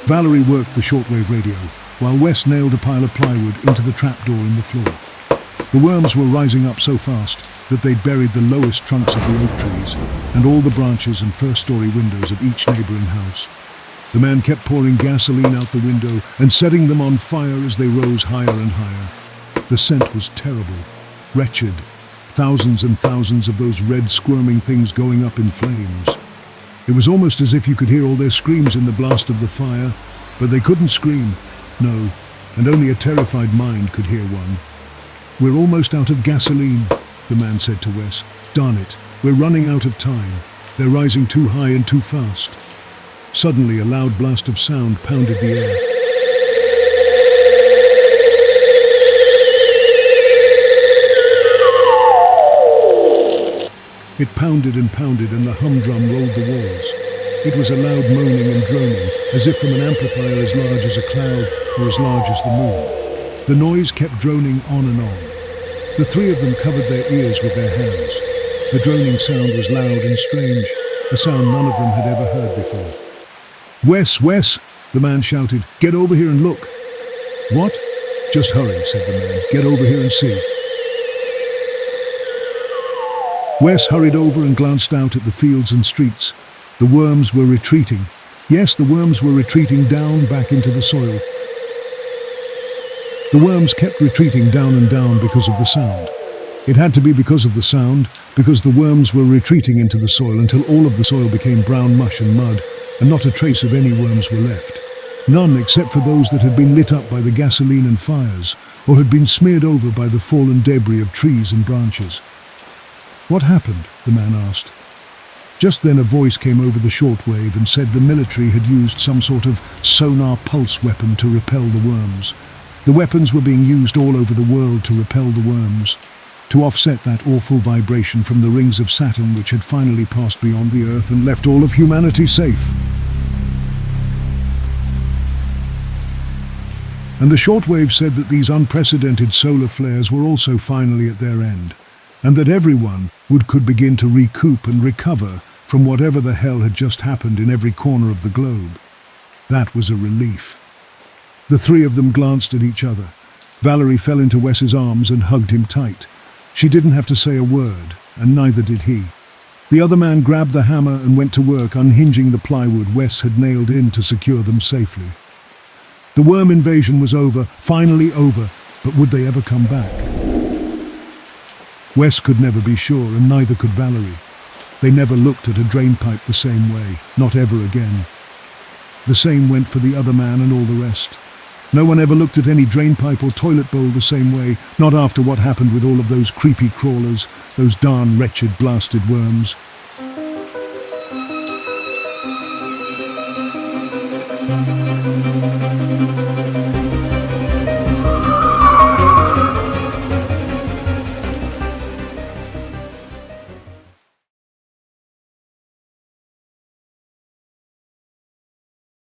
Valerie worked the shortwave radio, while Wes nailed a pile of plywood into the trapdoor in the floor. The worms were rising up so fast that they'd buried the lowest trunks of the oak trees and all the branches and first-story windows of each neighboring house. The man kept pouring gasoline out the window and setting them on fire as they rose higher and higher. The scent was terrible, wretched. Thousands and thousands of those red squirming things going up in flames. It was almost as if you could hear all their screams in the blast of the fire, but they couldn't scream, no, and only a terrified mind could hear one. "We're almost out of gasoline," the man said to Wes. "Darn it, we're running out of time. They're rising too high and too fast." Suddenly, a loud blast of sound pounded the air. It pounded and pounded, and the humdrum rolled the walls. It was a loud moaning and droning, as if from an amplifier as large as a cloud or as large as the moon. The noise kept droning on and on. The three of them covered their ears with their hands. The droning sound was loud and strange, a sound none of them had ever heard before. "Wes, Wes!" the man shouted. "Get over here and look." "What?" "Just hurry," said the man. "Get over here and see." Wes hurried over and glanced out at the fields and streets. The worms were retreating. Yes, the worms were retreating down back into the soil. The worms kept retreating down and down because of the sound. It had to be because of the sound, because the worms were retreating into the soil until all of the soil became brown mush and mud, and not a trace of any worms were left. None except for those that had been lit up by the gasoline and fires, or had been smeared over by the fallen debris of trees and branches. "What happened?" the man asked. Just then a voice came over the shortwave and said the military had used some sort of sonar pulse weapon to repel the worms. The weapons were being used all over the world to repel the worms, to offset that awful vibration from the rings of Saturn which had finally passed beyond the Earth and left all of humanity safe. And the shortwave said that these unprecedented solar flares were also finally at their end, and that everyone could begin to recoup and recover from whatever the hell had just happened in every corner of the globe. That was a relief. The three of them glanced at each other. Valerie fell into Wes's arms and hugged him tight. She didn't have to say a word, and neither did he. The other man grabbed the hammer and went to work unhinging the plywood Wes had nailed in to secure them safely. The worm invasion was over, finally over, but would they ever come back? Wes could never be sure, and neither could Valerie. They never looked at a drainpipe the same way, not ever again. The same went for the other man and all the rest. No one ever looked at any drainpipe or toilet bowl the same way, not after what happened with all of those creepy crawlers, those darn wretched blasted worms.